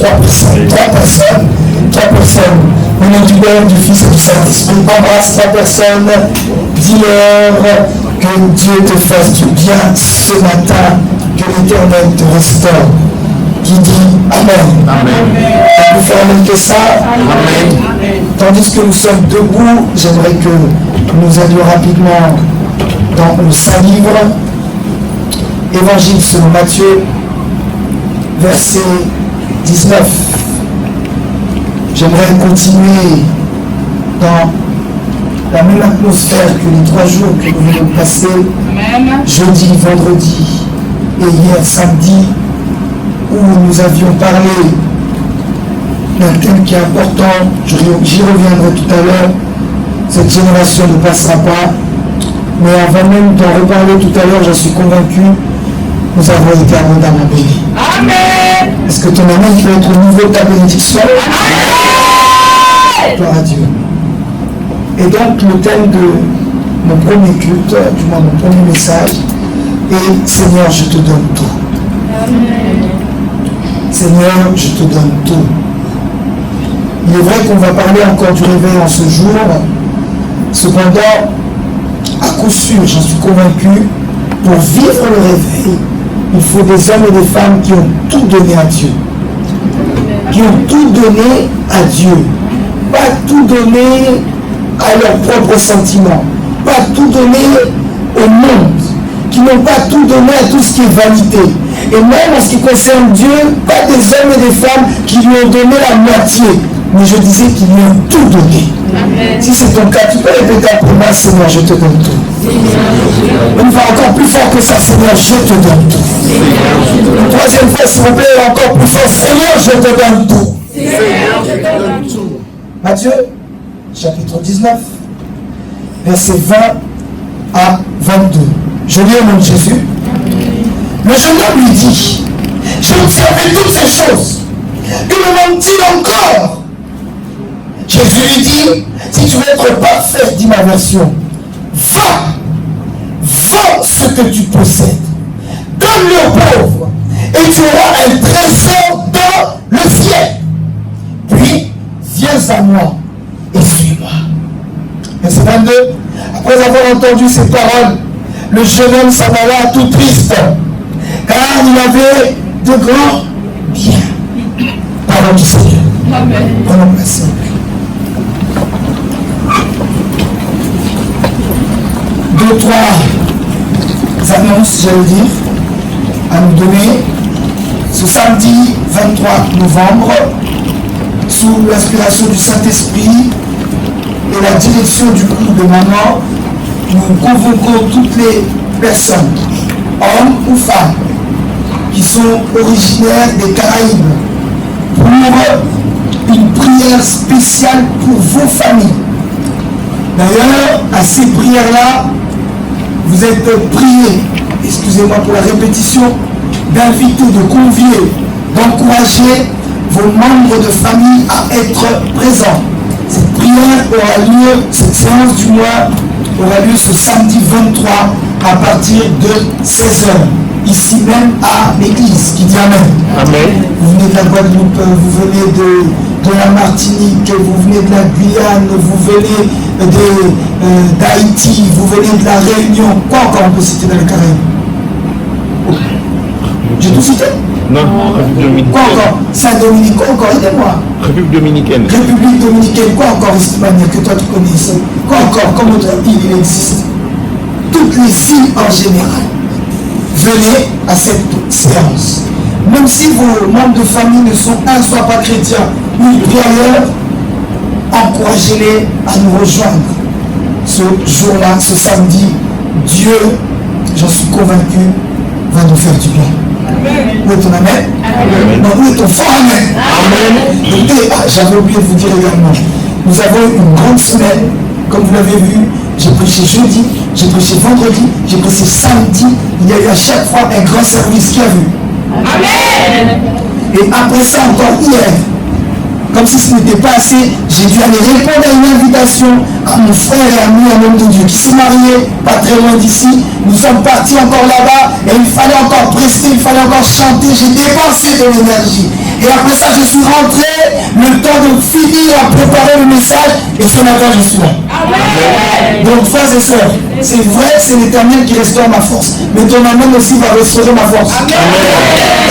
Trois personnes. Au nom du Père, du Fils et du Saint-Esprit, embrasse 3 personnes. Dis-leur que Dieu te fasse du bien ce matin, que l'Éternel te restaure. Qui dit Amen. Amen. Plus ferme que ça. Amen. Tandis que nous sommes debout, j'aimerais que nous allions rapidement dans le Saint-Livre, Évangile selon Matthieu, verset 19. J'aimerais continuer dans la même atmosphère que les 3 jours que nous venons de passer, jeudi, vendredi et hier samedi, où nous avions parlé d'un thème qui est important. J'y reviendrai tout à l'heure. Cette génération ne passera pas. Mais avant même d'en reparler tout à l'heure, j'en suis convaincu, nous avons été abondamment bénis. Amen. Est-ce que ton amen peut être au niveau de ta bénédiction? Amen. Gloire à Dieu. Et donc le thème de mon premier culte, du moins mon premier message, est Seigneur, je te donne tout. Amen. Seigneur, je te donne tout. Il est vrai qu'on va parler encore du réveil en ce jour. Cependant, à coup sûr, j'en suis convaincu, pour vivre le réveil, il faut des hommes et des femmes qui ont tout donné à Dieu. Qui ont tout donné à Dieu. Pas tout donné à leurs propres sentiments. Pas tout donné au monde. Qui n'ont pas tout donné à tout ce qui est vanité. Et même en ce qui concerne Dieu, pas des hommes et des femmes qui lui ont donné la moitié. Mais je disais qu'ils lui ont tout donné. Amen. Si c'est ton cas, tu peux répéter après moi, Seigneur, je te donne tout. Une fois encore plus fort que ça, Seigneur, je te donne tout. Une troisième fois, s'il vous plaît, encore plus fort, Seigneur, je te donne tout. Seigneur, je te donne tout. Matthieu, chapitre 19, versets 20 à 22. Je lis au nom de Jésus. Le jeune homme lui dit, j'ai observé toutes ces choses. Que me manque-t-il encore? Jésus lui dit, si tu veux être parfait, dit ma version, vends ce que tu possèdes, donne-le aux pauvres, et tu auras un trésor dans le ciel. Puis, viens à moi et suis-moi. Verset 22, après avoir entendu ces paroles, le jeune homme s'en alla tout triste, car il avait de grands biens. Parole du Seigneur. Amen. Prenons place. Deux, trois annonces, j'allais dire, à nous donner. Ce samedi 23 novembre, sous l'inspiration du Saint-Esprit et la direction du groupe de maman, nous convoquons toutes les personnes, hommes ou femmes, qui sont originaires des Caraïbes, pour une prière spéciale pour vos familles. D'ailleurs, à ces prières-là, vous êtes priés, excusez-moi pour la répétition, d'inviter, de convier, d'encourager vos membres de famille à être présents. Cette prière aura lieu, cette séance du mois aura lieu ce samedi 23 à partir de 16h. Ici même à l'église, qui dit Amen. Amen. Vous venez de la Guadeloupe, vous venez de la Martinique, vous venez de la Guyane, vous venez d'Haïti, vous venez de la Réunion. Quoi encore on peut citer dans les Caraïbes? J'ai tout cité? Non, République dominicaine. Quoi encore? Saint-Dominique, quoi encore? Aidez-moi. République dominicaine. République dominicaine, quoi encore, Espagne, que toi tu connais ici? Quoi encore? Comme autre île, il existe. Toutes les îles en général. Venez à cette séance. Même si vos membres de famille ne sont soit pas chrétiens, ou ailleurs, encouragez-les à nous rejoindre. Ce jour-là, ce samedi, Dieu, j'en suis convaincu, va nous faire du bien. Amen. Où est ton amen? Amen. Non, où est ton fort amen? Amen. Écoutez, j'avais oublié de vous dire également, nous avons une grande semaine, comme vous l'avez vu. J'ai prêché jeudi, j'ai prêché vendredi, j'ai prêché samedi. Il y a eu à chaque fois un grand service qui a vu. Amen. Et après ça, encore hier, Comme si ce n'était pas assez, j'ai dû aller répondre à une invitation à mon frère et ami, un homme de Dieu qui s'est marié, pas très loin d'ici. Nous sommes partis encore là-bas et il fallait encore prester, il fallait encore chanter. J'ai dépensé de l'énergie. Et après ça, je suis rentré, le temps de finir à préparer le message, et ce matin, je suis là. Amen. Donc, frères et sœurs, c'est vrai, c'est l'Éternel qui restaure ma force, mais ton amen aussi va restaurer ma force. Amen.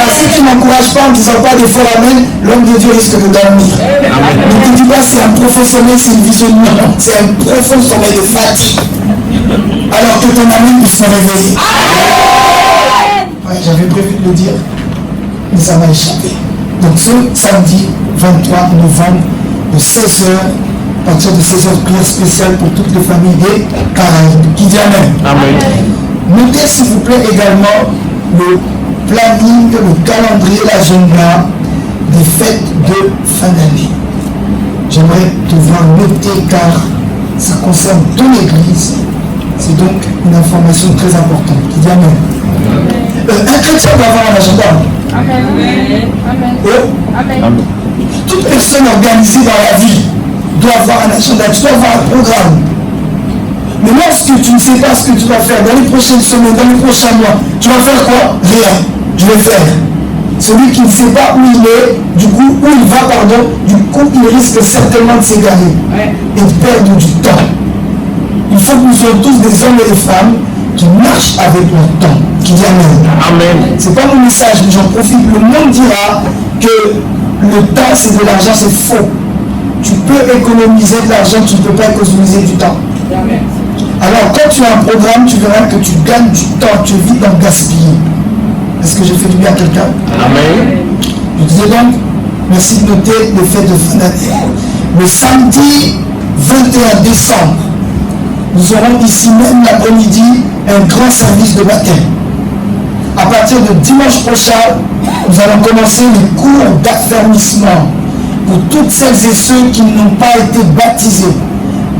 Car si tu ne m'encourages pas en ne disant pas des fois amen, l'homme de Dieu risque de dormir. Ne te dis pas c'est un professionnel, c'est une visionnaire, c'est un profond sommeil de fatigue. Alors que ton amen puisse se réveiller. Ouais, j'avais prévu de le dire, mais ça m'a échappé. Donc ce samedi 23 novembre, de 16h, à partir de 16h, prière spéciale pour toutes les familles des Caraïbes. Qui dit amen. Amen. Notez s'il vous plaît également le planning, le calendrier, l'agenda des fêtes de fin d'année. J'aimerais te voir noter car ça concerne ton église. C'est donc une information très importante. Qui dit amen. Un chrétien doit avoir un agenda. Amen. Amen. Amen. Amen. Toute personne organisée dans la vie doit avoir un agenda, tu dois avoir un programme. Mais lorsque tu ne sais pas ce que tu vas faire dans les prochaines semaines, dans les prochains mois, tu vas faire quoi? Rien. Je vais faire. Celui qui ne sait pas où il est, du coup, où il va, pardon, du coup, il risque certainement de s'égarer et de perdre du temps. Il faut que nous soyons tous des hommes et des femmes qui marchent avec leur temps, qui dit amen. Amen. C'est pas mon message, mais j'en profite. Le monde dira que le temps c'est de l'argent, c'est faux. Tu peux économiser de l'argent, tu ne peux pas économiser du temps. Amen. Alors quand tu as un programme, tu verras que tu gagnes du temps, tu évites d'en gaspiller. Est-ce que j'ai fait du bien à quelqu'un? Amen. Je disais donc, merci de noter les fêtes de fin d'année. Le samedi 21 décembre, nous aurons ici même l'après-midi un grand service de baptême. À partir de dimanche prochain, nous allons commencer les cours d'affermissement pour toutes celles et ceux qui n'ont pas été baptisés.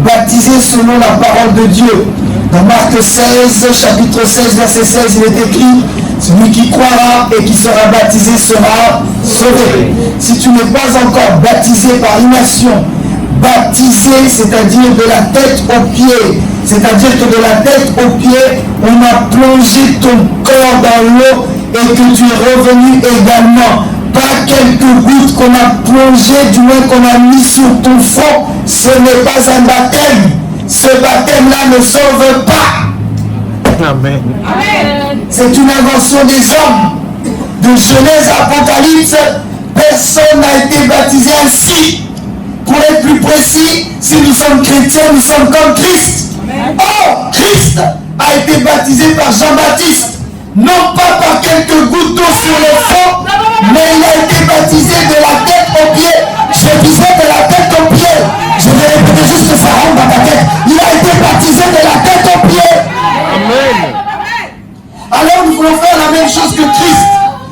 Baptisés selon la parole de Dieu. Dans Marc 16, chapitre 16, verset 16, il est écrit: celui qui croira et qui sera baptisé sera sauvé. Si tu n'es pas encore baptisé par immersion, baptisé, c'est-à-dire de la tête aux pieds, c'est-à-dire que de la tête aux pieds, on a plongé ton corps dans l'eau et que tu es revenu également. Pas quelques gouttes qu'on a plongées, du moins qu'on a mis sur ton front. Ce n'est pas un baptême. Ce baptême-là ne sauve pas. Amen. Amen. C'est une invention des hommes. De Genèse à Apocalypse, personne n'a été baptisé ainsi. Pour être plus précis, si nous sommes chrétiens, nous sommes comme Christ. Or, Christ a été baptisé par Jean-Baptiste. Non pas par quelques gouttes d'eau sur le front, mais il a été baptisé de la tête aux pieds. Je disais de la tête aux pieds. Je vais répéter juste que ça rentre dans ta tête. Il a été baptisé de la tête aux pieds. Amen. Alors nous voulons faire la même chose que Christ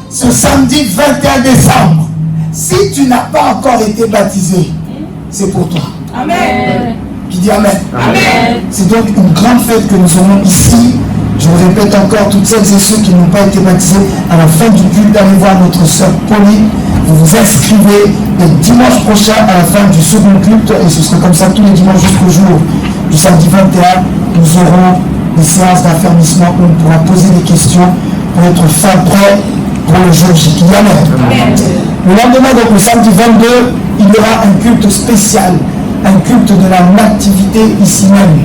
ce samedi 21 décembre. Si tu n'as pas encore été baptisé, c'est pour toi. Amen. Qui dit amen. Amen. C'est donc une grande fête que nous aurons ici. Je vous répète encore, toutes celles et ceux qui n'ont pas été baptisés, à la fin du culte, allez voir notre sœur Pauline. Vous vous inscrivez le dimanche prochain à la fin du second culte, et ce sera comme ça tous les dimanches jusqu'au jour du samedi 21. Nous aurons des séances d'affermissement où on pourra poser des questions pour être fin prêt pour le jour J. Qui dit amen. Le lendemain, donc le samedi 22, il y aura un culte spécial, un culte de la nativité ici même,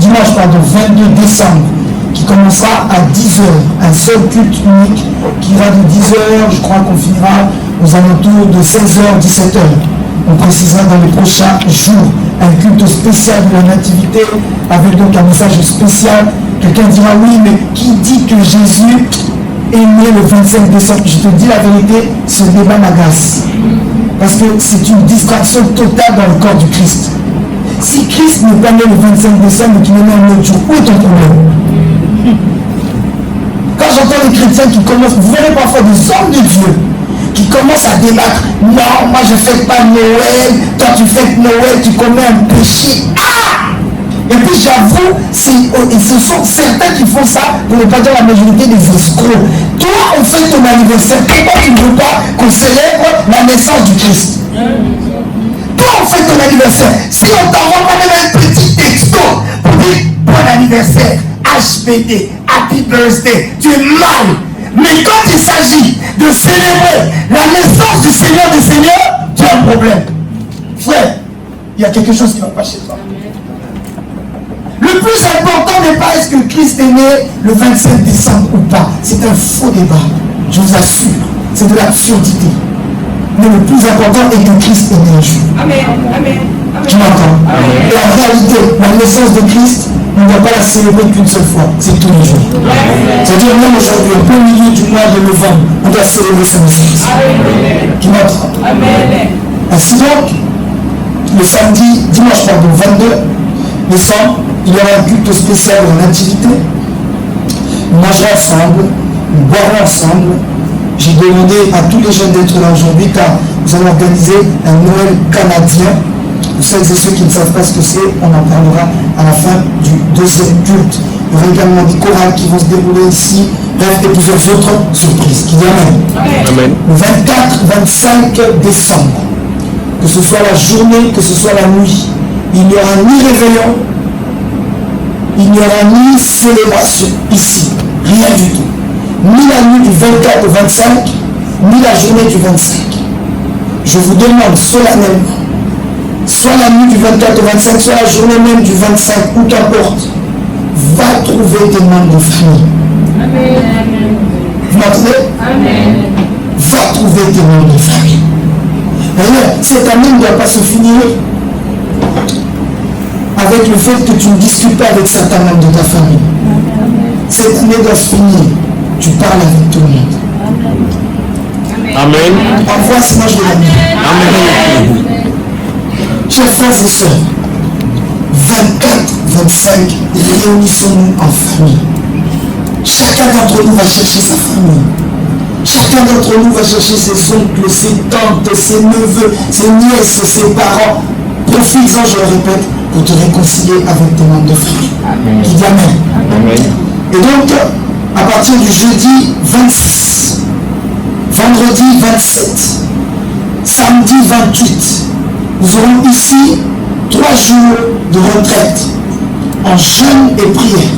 dimanche 22 décembre, qui commencera à 10h, un seul culte unique qui ira de 10h, je crois qu'on finira aux alentours de 16h, 17h. On précisera dans les prochains jours un culte spécial de la nativité avec donc un message spécial. Quelqu'un dira oui, mais qui dit que Jésus est né le 25 décembre? Je te dis la vérité, ce débat m'agace. Parce que c'est une distraction totale dans le corps du Christ. Si Christ n'est pas né le 25 décembre et qu'il est né un autre jour, où est ton problème? Quand j'entends les chrétiens qui commencent, vous verrez parfois des hommes de Dieu qui commencent à débattre. Non, moi je ne fête pas Noël, toi tu fêtes Noël, tu commets un péché. Ah! Et puis j'avoue, ce sont certains qui font ça, pour ne pas dire la majorité des escrocs. Toi, on fait ton anniversaire, pourquoi tu ne veux pas qu'on célèbre la naissance du Christ? Toi, on fait ton anniversaire. Si on t'envoie pas même un petit texto pour dire bon anniversaire, HBD, Happy Birthday, tu es mal. Mais quand il s'agit de célébrer la naissance du Seigneur des Seigneurs, tu as un problème. Frère, il y a quelque chose qui ne va pas chez toi. Le plus important n'est pas est-ce que Christ est né le 27 décembre ou pas. C'est un faux débat. Je vous assure. C'est de l'absurdité. Mais le plus important est que Christ est né un jour. Amen. Tu m'entends? Et en réalité, la naissance de Christ, on ne doit pas la célébrer qu'une seule fois. C'est tous les jours. C'est-à-dire même aujourd'hui, au plein milieu du mois de novembre, on doit célébrer sa naissance. Tu m'entends? Ainsi donc, le samedi, dimanche 22 décembre, il y aura un culte spécial de la nativité. Nous mangerons ensemble, nous boirons ensemble. J'ai demandé à tous les jeunes d'être là aujourd'hui car nous allons organiser un Noël canadien. Pour celles et ceux qui ne savent pas ce que c'est, on en parlera à la fin du deuxième culte. Il y aura également des chorales qui vont se dérouler ici, bref, et plusieurs autres surprises. Qui viennent Amen. le 24-25 décembre, que ce soit la journée, que ce soit la nuit, il n'y aura ni réveillon, il n'y aura ni célébration ici, rien du tout. Ni la nuit du 24 au 25, ni la journée du 25. Je vous demande solennellement, soit la nuit du 24 au 25, soit la journée même du 25, ou qu'importe, va trouver tes membres de famille. Amen. Vous m'entendez? Amen. Va trouver tes membres de famille. D'ailleurs, cette année ne doit pas se finir avec le fait que tu ne discutes pas avec certains membres de ta famille. Cette année doit se finir. Tu parles avec tout le monde. Amen. Envoie ce moche de la nuit. Amen. Chers frères et sœurs, 24-25, réunissons-nous en famille. Chacun d'entre nous va chercher sa famille. Chacun d'entre nous va chercher ses oncles, ses tantes, ses neveux, ses nièces, ses parents. Profites-en, je le répète, pour te réconcilier avec tes membres de famille. Qui dit Amen. Amen. Et donc, à partir du jeudi 26, vendredi 27, samedi 28, nous aurons ici 3 jours de retraite en jeûne et prière,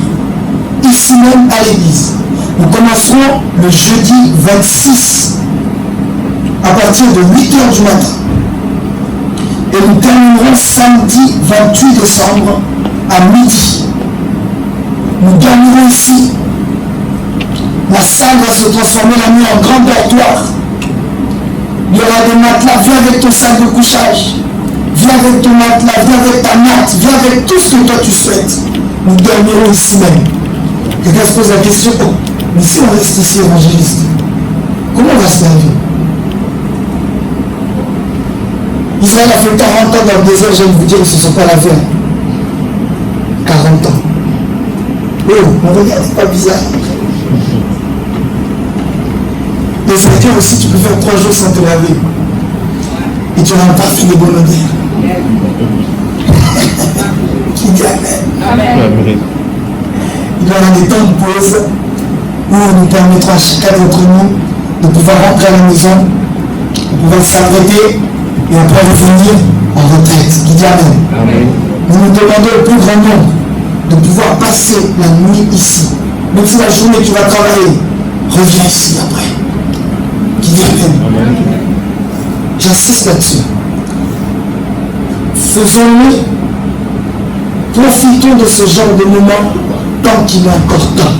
ici même à l'église. Nous commencerons le jeudi 26 à partir de 8h du matin et nous terminerons samedi 28 décembre à midi. Nous gagnerons ici. La salle va se transformer la nuit en grand dortoir. Il y aura des matelas. Viens avec ton sac de couchage. Viens avec ton matelas. Viens avec ta natte. Viens avec tout ce que toi tu souhaites. Nous dormirons ici même. Quelqu'un se pose la question, oh, mais si on reste ici évangéliste, comment on va se laver? Israël a fait 40 ans dans le désert, je vais vous dire, ils ne se sont pas lavés. 40 ans. Oh, ne regardez pas bizarre. Mais ça veut dire aussi tu peux faire 3 jours sans te laver. Et tu n'auras pas fait de bonne odeur. Qui dit Amen. Amen. Il y aura des temps de pause où on nous permettra à chacun d'entre nous de pouvoir rentrer à la maison, de pouvoir s'arrêter et après revenir en retraite. Qui dit Amen. Amen. Nous nous demandons au plus grand nombre de pouvoir passer la nuit ici. Même si la journée tu vas travailler, reviens ici après. Qui dit Amen. J'insiste là-dessus. Faisons-nous, profitons de ce genre de moment tant qu'il est encore temps.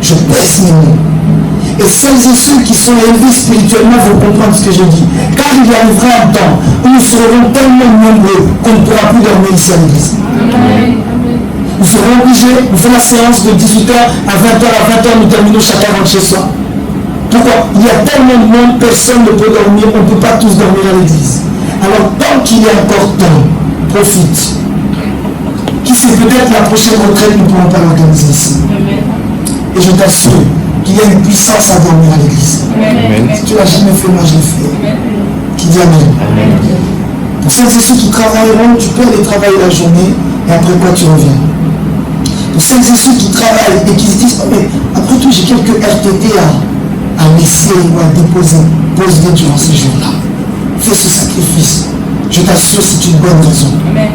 Je pèse mes mots. Et celles et ceux qui sont élevés spirituellement vont comprendre ce que je dis. Car il arrivera un temps où nous serons tellement nombreux qu'on ne pourra plus dormir ici à l'église. Nous serons obligés, nous faisons la séance de 18h à 20h, à 20h, nous terminons chacun rentre chez soi. Pourquoi? Il y a tellement de monde, personne ne peut dormir, on ne peut pas tous dormir à l'église. Alors tant qu'il y a encore temps, profite. Qui sait, peut-être la prochaine retraite, nous ne pourrons pas l'organiser ici. Et je t'assure qu'il y a une puissance à dormir à l'église. Si tu ne l'as jamais fait, moi je l'ai fait. Qui dit Amen. Pour celles et ceux qui travailleront, tu peux aller travailler la journée et après quoi tu reviens. Pour celles et ceux qui travaillent et qui se disent, oh, mais après tout j'ai quelques RTT à laisser ou à déposer, pose-les durant ces jours-là. fais ce sacrifice. Je t'assure, c'est une bonne raison. Amen.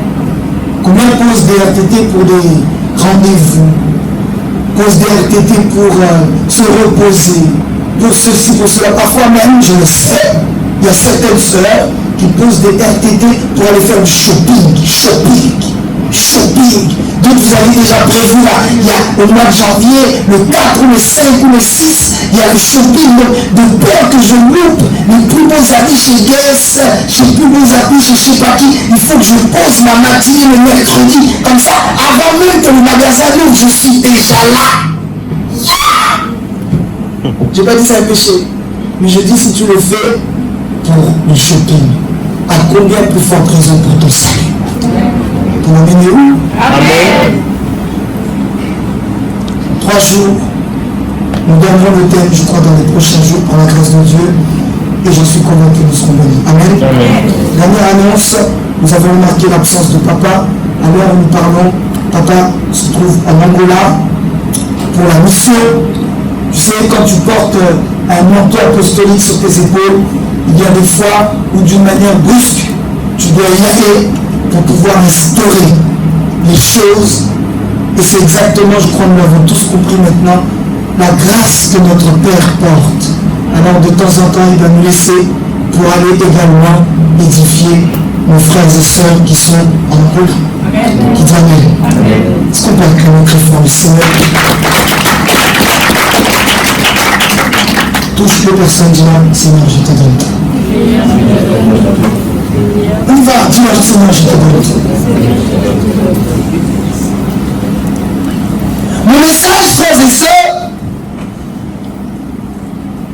Combien posent des RTT pour des rendez-vous, posent des RTT pour se reposer, pour ceci, pour cela. Parfois même, je le sais, il y a certaines sœurs qui posent des RTT pour aller faire du shopping. Donc vous avez déjà prévu là, il y a au mois de janvier, le 4 ou le 5 ou le 6, il y a le shopping de peur que je loupe les plus beaux habits chez Guess, les plus beaux habits chez je sais pas qui. Il faut que je pose ma matinée le mercredi. Comme ça, avant même que le magasin ouvre, je suis déjà là. J'ai pas dit c'est un péché, mais je dis si tu le fais pour le shopping, à combien plus forte raison pour ton salut? Pour l'emmener où? Amen. 3 jours, nous donnerons le thème, je crois, dans les prochains jours, par la grâce de Dieu, et je suis convaincu que nous serons bénis. Amen. Dernière annonce, nous avons remarqué l'absence de papa. Alors nous parlons, papa se trouve en Angola pour la mission. Tu sais, quand tu portes un manteau apostolique sur tes épaules, il y a des fois où d'une manière brusque, tu dois y aller pour pouvoir instaurer les choses. Et c'est exactement, je crois, nous l'avons tous compris maintenant, la grâce que notre Père porte. Alors de temps en temps, il va nous laisser pour aller également édifier nos frères et sœurs qui sont en Angola. Qui t'amènent. Est-ce qu'on peut acclamer très fort le Seigneur? Touche les personnes, dis-moi, Seigneur, je te donne tout. On y va, dis-moi, Seigneur, je te donne tout. Mon message, frères et sœurs,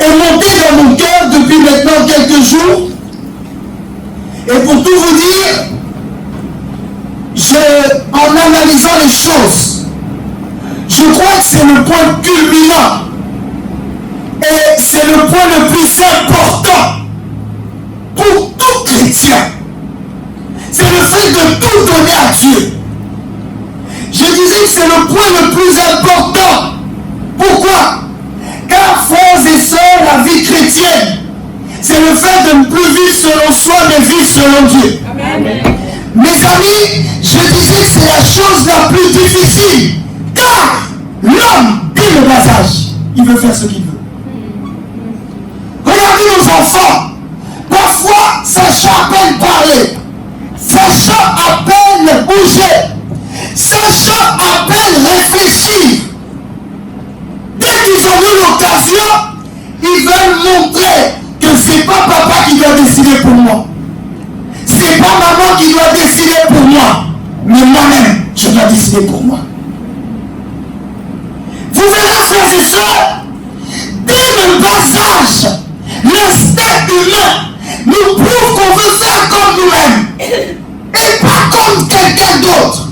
est monté dans mon cœur depuis maintenant quelques jours. Et pour tout vous dire, en analysant les choses, je crois que c'est le point culminant. Et c'est le point le plus important pour tout chrétien. C'est le fait de tout donner à Dieu. Je disais que c'est le point le plus important. Pourquoi? Car, frères et sœurs, la vie chrétienne, c'est le fait de ne plus vivre selon soi, mais vivre selon Dieu. Amen. Mes amis, je disais que c'est la chose la plus difficile. Car l'homme, dès le bas âge, il veut faire ce qu'il veut. Regardez nos enfants. Parfois, sachant à peine parler, sachant à peine bouger, sachant à peine réfléchir, dès qu'ils ont eu l'occasion, ils veulent montrer que c'est pas papa qui doit décider pour moi. C'est pas maman qui doit décider pour moi. Mais moi-même, je dois décider pour moi. Vous verrez, frères et sœurs, dès le bas âge, l'instinct humain nous prouve qu'on veut faire comme nous-mêmes et pas comme quelqu'un d'autre.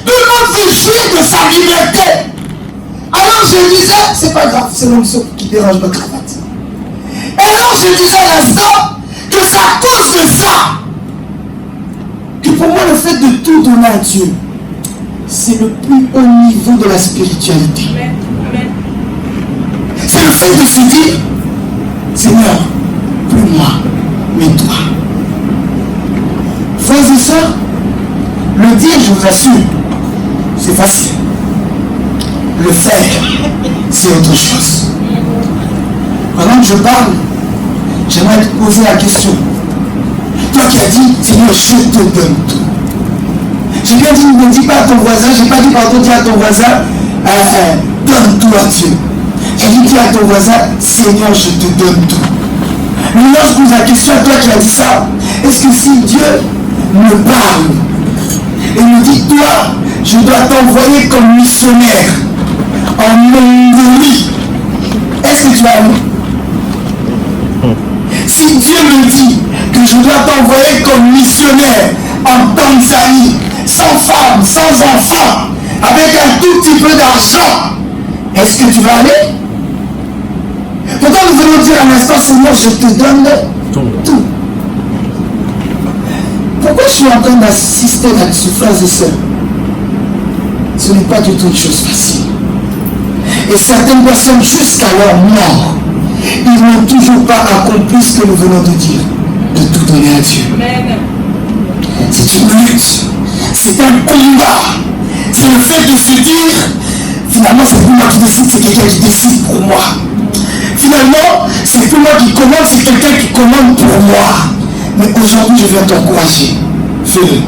Tout le monde veut jouir de sa liberté. Alors je disais, c'est pas grave, c'est l'onction qui dérange ma cravate. Et alors je disais à l'instant que c'est à cause de ça que pour moi le fait de tout donner à Dieu, c'est le plus haut niveau de la spiritualité. C'est le fait de se dire, Seigneur, plus moi, mais toi. Frères et sœurs, le dire, je vous assure, c'est facile. Le faire, c'est autre chose. Pendant que je parle, j'aimerais te poser la question. Toi qui as dit, Seigneur, je te donne tout. J'ai bien dit, ne dis pas à ton voisin, j'ai pas dit pardon, dis à ton voisin, donne tout à Dieu. J'ai dit, dis à ton voisin, Seigneur, je te donne tout. Maintenant, je pose la question à toi qui as dit ça. Est-ce que si Dieu me parle et me dit, toi, je dois t'envoyer comme missionnaire en Mongolie, est-ce que tu vas aller? Si Dieu me dit que je dois t'envoyer comme missionnaire en Tanzanie, sans femme, sans enfant, avec un tout petit peu d'argent, est-ce que tu vas aller? Pourquoi nous venons dire à l'instant, Seigneur, je te donne tout. Pourquoi je suis en train d'assister là-dessus, frères et sœurs? Ce n'est pas du tout une chose facile. Et certaines personnes, jusqu'à leur mort, ils n'ont toujours pas accompli ce que nous venons de dire. de tout donner à Dieu. C'est une lutte, c'est un combat. C'est le fait de se dire, finalement c'est plus moi qui décide, c'est quelqu'un qui décide pour moi. Finalement, c'est plus moi qui commande, c'est quelqu'un qui commande pour moi. Mais aujourd'hui, je viens t'encourager. Fais-le.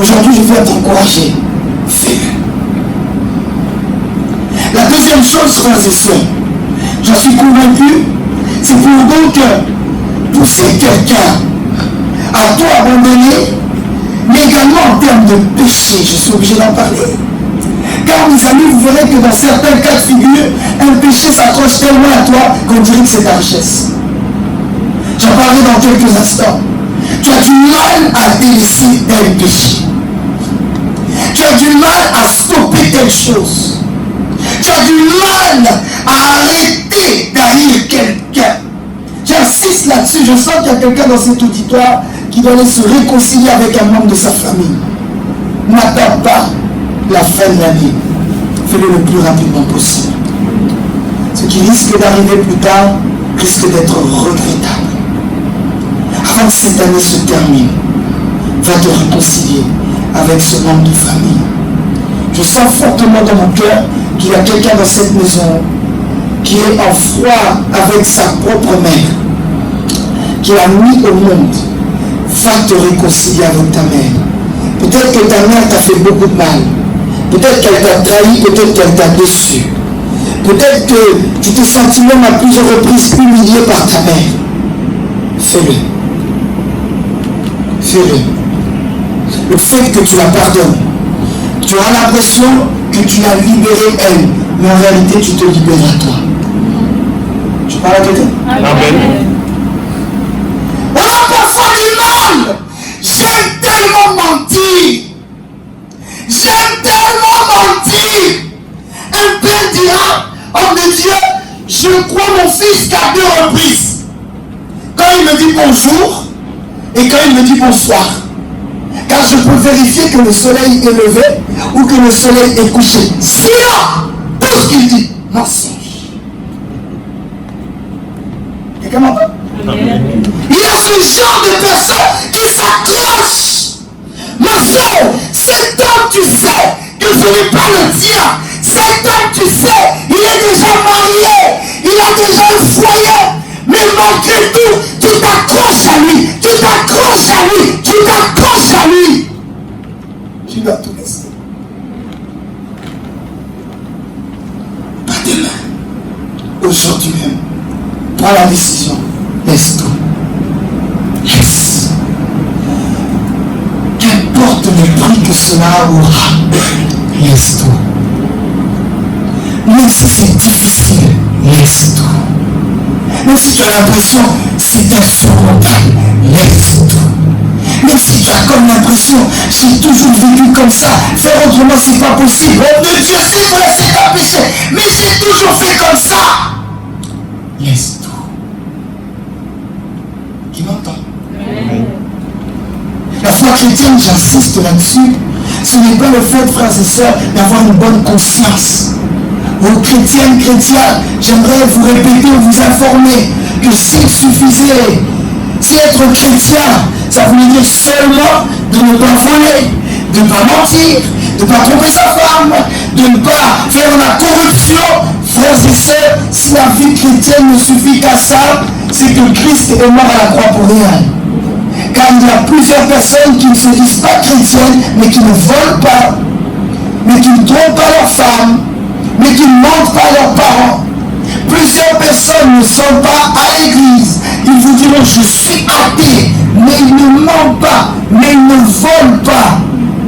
Aujourd'hui, je viens t'encourager. Fais-le. La deuxième chose, frères et sœurs, j'en suis convaincu, c'est pour donc pousser quelqu'un à tout abandonner, mais également en termes de péché, je suis obligé d'en parler. Car mes amis, vous verrez que dans certains cas de figure, un péché s'accroche tellement à toi qu'on dirait que c'est ta richesse. J'en parlerai dans quelques instants. Tu as du mal à délaisser tel péché. Tu as du mal à stopper telle chose. Tu as du mal à arrêter d'haïr quelqu'un. J'insiste là-dessus, je sens qu'il y a quelqu'un dans cet auditoire qui doit aller se réconcilier avec un membre de sa famille. N'attends pas la fin de l'année. Fais-le le plus rapidement possible. Ce qui risque d'arriver plus tard risque d'être regrettable. Avant que cette année se termine, va te réconcilier avec ce membre de famille. Je sens fortement dans mon cœur qu'il y a quelqu'un dans cette maison qui est en froid avec sa propre mère, qui l'a mis au monde. Va te réconcilier avec ta mère. Peut-être que ta mère t'a fait beaucoup de mal. Peut-être qu'elle t'a trahi, peut-être qu'elle t'a déçu. Peut-être que tu t'es senti même à plusieurs reprises humilié par ta mère. Fais-le. Fais-le. Le fait que tu la pardonnes, tu as l'impression que tu l'as libérée elle, mais en réalité tu te libères à toi. Tu parles à quelqu'un? Amen. On a parfois du mal. J'aime tellement mentir. J'aime tellement mentir. Un père dira, homme de Dieu, je crois mon fils qu'à 2 reprises. Quand il me dit bonjour et quand il me dit bonsoir. Car je peux vérifier que le soleil est levé ou que le soleil est couché. Sinon, tout ce qu'il dit, mensonge. Quelqu'un m'entend? Il y a ce genre de personnes qui s'accrochent. Ma soeur, cet homme, tu sais que ce n'est pas le tien. Cet homme, tu sais, il est déjà marié. Il a déjà un foyer. Mais malgré tout, tu t'accroches à lui. Tu t'accroches à lui. Tu t'accroches à lui. Tu dois tout laisser. Pas demain. Aujourd'hui même. Prends la décision. Laisse tout. Laisse. Qu'importe le prix que cela aura, laisse tout. Même si c'est difficile, laisse tout. Même si tu as l'impression c'est insurmontable, laisse tout. Même si tu as comme l'impression j'ai toujours vécu comme ça, faire autrement c'est pas possible. Oh Dieu, c'est vrai, c'est un péché, mais j'ai toujours fait comme ça. Laisse tout. Qui m'entend? La foi chrétienne, j'insiste là-dessus, ce n'est pas le fait, frères et sœurs, d'avoir une bonne conscience. Aux chrétiennes, chrétiens, j'aimerais vous répéter, vous informer que s'il suffisait, si être chrétien, ça voulait dire seulement de ne pas voler, de ne pas mentir, de ne pas tromper sa femme, de ne pas faire la corruption. Frères et sœurs, si la vie chrétienne ne suffit qu'à ça, c'est que Christ est mort à la croix pour rien. Car il y a plusieurs personnes qui ne se disent pas chrétiennes, mais qui ne volent pas, mais qui ne trompent pas leurs femmes, mais qui ne mentent pas leurs parents. Plusieurs personnes ne sont pas à l'église. Ils vous diront, je suis athée, mais ils ne mentent pas, mais ils ne volent pas.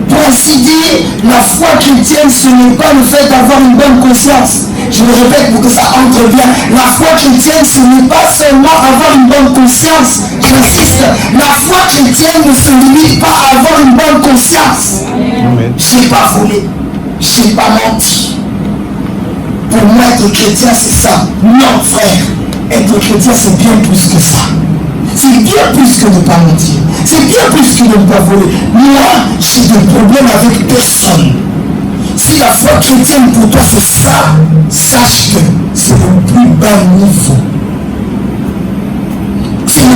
Pour ainsi dire, la foi chrétienne, ce n'est pas le fait d'avoir une bonne conscience. Je le répète pour que ça entre bien. La foi chrétienne, ce n'est pas seulement avoir une bonne conscience. J'insiste, la foi chrétienne ne se limite pas à avoir une bonne conscience. Je n'ai pas volé, je n'ai pas menti. Pour moi, être chrétien, c'est ça. Non, frère, être chrétien, c'est bien plus que ça. C'est bien plus que de ne pas mentir. C'est bien plus que de ne pas voler. Moi, j'ai des problèmes avec personne. Si la foi chrétienne pour toi c'est ça, sache que c'est le plus bas niveau.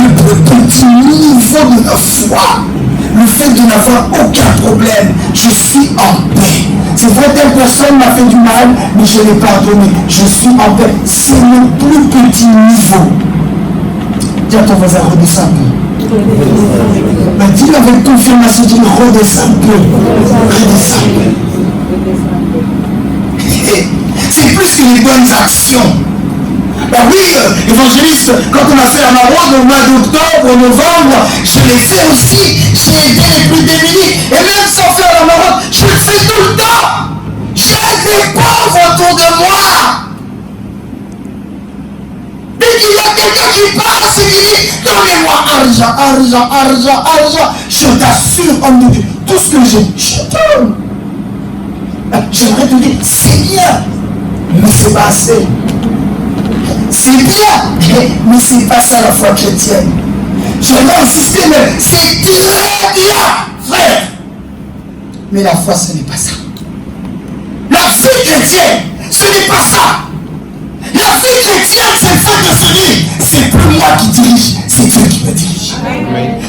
le plus petit niveau de la foi, le fait de n'avoir aucun problème, je suis en paix. C'est vrai, telle personne m'a fait du mal, mais je l'ai pardonné. Je suis en paix. C'est le plus petit niveau. Dis à ton voisin, redescends un peu. Mais dis-le avec confirmation, dis-le, redescends un peu. Redescends un peu. C'est plus que les bonnes actions. Ben oui, évangéliste, quand on a fait la maraude au mois d'octobre, au novembre, je l'ai fait aussi. J'ai aidé les plus démunis. Et même sans faire la maraude, je le fais tout le temps. J'aide les pauvres autour de moi. Dès qu'il y a quelqu'un qui passe et qui dit, donnez-moi argent. Je t'assure, homme de Dieu, tout ce que j'ai, je donne. J'aimerais te dire, c'est bien, mais c'est pas assez. C'est bien, mais c'est pas ça la foi chrétienne. J'aimerais insister, mais c'est très bien, frère. Mais la foi, ce n'est pas ça. La vie chrétienne, ce n'est pas ça. La vie chrétienne, c'est le fait de se dire, c'est plus moi qui dirige, c'est Dieu qui me dirige.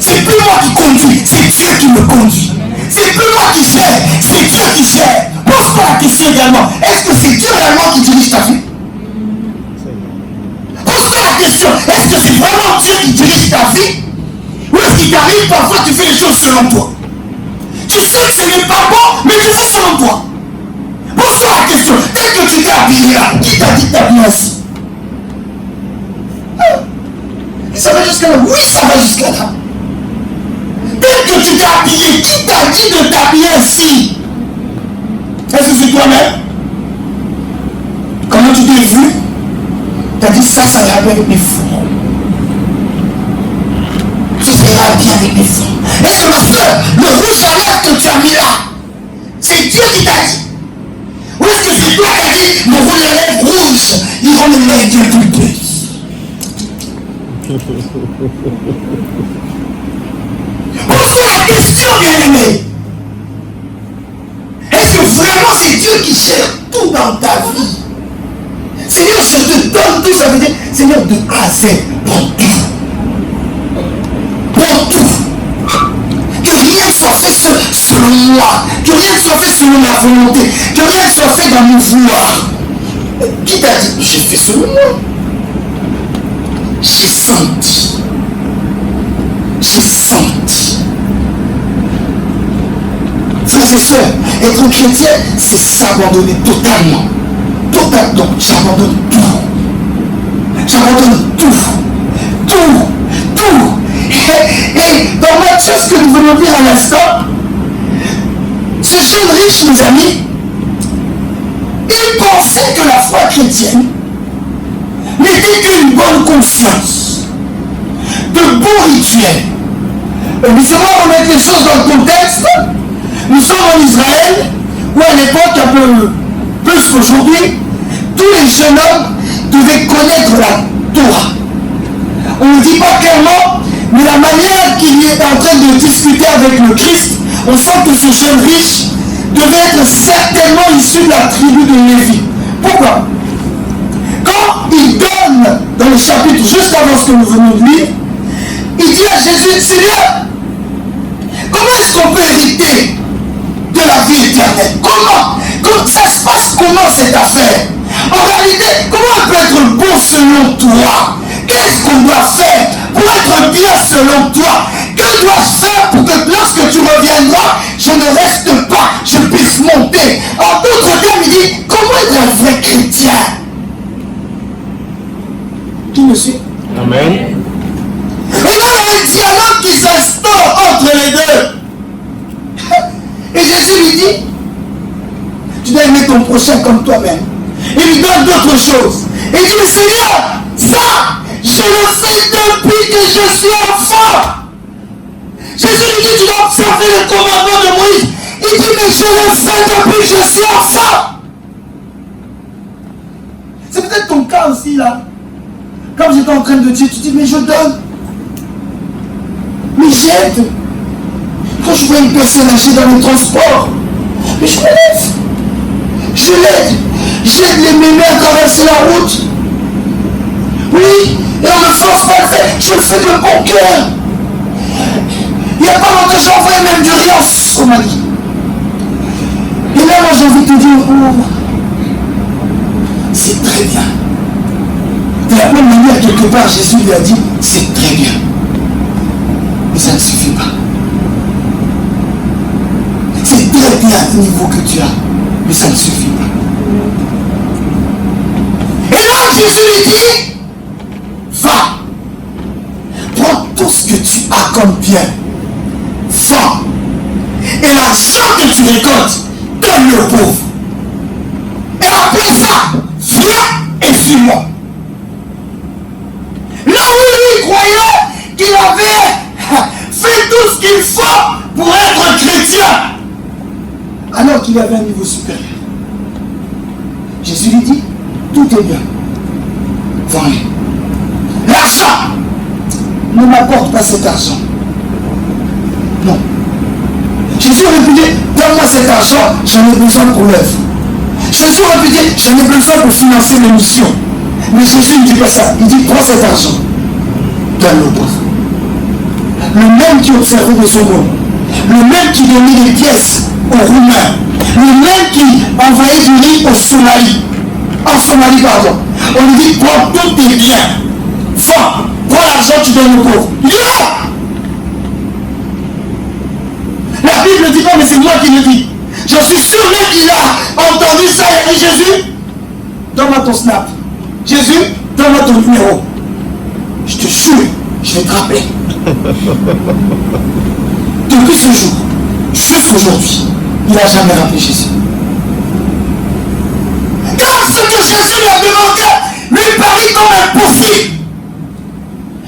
C'est plus moi qui conduis, c'est Dieu qui me conduit. C'est plus moi qui gère, c'est Dieu qui gère. Pose-toi la question également, est-ce que c'est Dieu réellement qui dirige ta vie? Pose-toi la question, est-ce que c'est vraiment Dieu qui dirige ta vie? Ou est-ce qu'il t'arrive parfois tu fais les choses selon toi? Tu sais que ce n'est pas bon, mais tu fais selon toi. Pose-toi la question, tel que tu t'es habillé là, qui t'a dit de t'habiller ainsi? Ça va jusqu'à là? Oui, ça va jusqu'à là. Tel que tu t'es habillé, qui t'a dit de t'habiller ainsi? Est-ce que c'est toi-même? Comment tu t'es vu? T'as dit ça ira bien avec mes fonds. Ça ira bien avec mes fonds. Est-ce que ma soeur, le rouge à lèvres que tu as mis là, c'est Dieu qui t'a dit? Ou est-ce que c'est toi qui as dit, mon rouge à lèvres rouge, ils vont me mettre Dieu plus petit? Pose-toi la question, bien-aimé. Est-ce que vraiment c'est Dieu qui gère tout dans ta vie? Seigneur, je te donne tout, ça veut dire, Seigneur, de A à Z, prends tout. Prends tout. Que rien ne soit fait selon moi. Que rien ne soit fait selon ma volonté. Que rien ne soit fait dans mon vouloir. Qui t'a dit? J'ai fait selon moi. J'ai senti. J'ai senti. Frères et sœurs, être chrétien, c'est s'abandonner totalement. Donc j'abandonne tout. J'abandonne tout. Et dans Matthieu, ce que nous venons de lire à l'instant, ce jeune riche, mes amis, il pensait que la foi chrétienne n'était qu'une bonne conscience, de bons rituels. Laissez-moi remettre les choses dans le contexte. Nous sommes en Israël, où à l'époque, un peu plus qu'aujourd'hui, tous les jeunes hommes devaient connaître la Torah. On ne dit pas clairement, mais la manière qu'il est en train de discuter avec le Christ, on sent que ce jeune riche devait être certainement issu de la tribu de Lévi. Pourquoi? Quand il donne dans le chapitre, juste avant ce que nous venons de lire, il dit à Jésus, Seigneur, comment est-ce qu'on peut hériter de la vie éternelle? Comment ça se passe? Comment cette affaire? En réalité, comment on peut être bon selon toi? Qu'est-ce qu'on doit faire pour être bien selon toi? Que dois-je faire pour que lorsque tu reviendras, je ne reste pas, je puisse monter? En d'autres termes, il dit, comment être un vrai chrétien? Qui me suit? Amen. Et là, il y a un dialogue qui s'instaure entre les deux. Et Jésus lui dit, tu dois aimer ton prochain comme toi-même. Il lui donne d'autres choses. Et il dit, mais Seigneur, ça, je le fais depuis que je suis enfant. Jésus lui dit, tu dois observer le commandement de Moïse. Il dit, mais je le fais depuis que je suis enfant. C'est peut-être ton cas aussi là. Comme j'étais en train de dire, tu dis, mais je donne. Mais j'aide. Quand je vois une personne âgée dans le transport, mais je me lève. Je l'aide. J'aide les mémés à traverser la route. Oui, et on ne force pas à le faire. Je le fais de bon cœur. Il n'y a pas longtemps, j'ai envoyé même du riz en Somalie. Et là, moi, j'ai envie de te dire, oh, c'est très bien. De la même manière, quelque part, Jésus lui a dit, c'est très bien. Mais ça ne suffit pas. C'est très bien le niveau que tu as, mais ça ne suffit pas. Et là, Jésus lui dit, va, prends tout ce que tu as comme bien, vends, et l'argent que tu récoltes, donne-le aux pauvres. Et après ça, viens et suis-moi. Là où lui croyait qu'il avait fait tout ce qu'il faut pour être chrétien, alors qu'il avait un niveau supérieur. Jésus lui dit, tout est bien. Vends-le. L'argent ne m'apporte pas cet argent. Non. Jésus aurait pu dire, donne-moi cet argent, j'en ai besoin pour l'œuvre. Jésus aurait pu dire, j'en ai besoin pour financer les missions. Mais Jésus ne dit pas ça. Il dit, prends cet argent, donne-le aux pauvres. Le même qui observait les secondes, le même qui donnait des pièces aux Roumains, le même qui envoyait du riz au Somalie, en Somalie, pardon. On lui dit, prends tous tes biens, prends l'argent, tu donnes aux pauvres. Yeah! La Bible ne dit pas, mais c'est moi qui le dis. Je suis sûr même qu'il a entendu ça et a dit, Jésus, donne-moi ton snap. Jésus, donne-moi ton numéro. Je te jure, je vais te rappeler. Depuis ce jour, jusqu'aujourd'hui, il n'a jamais rappelé Jésus. Car ce que Jésus lui a demandé lui parut comme impossible.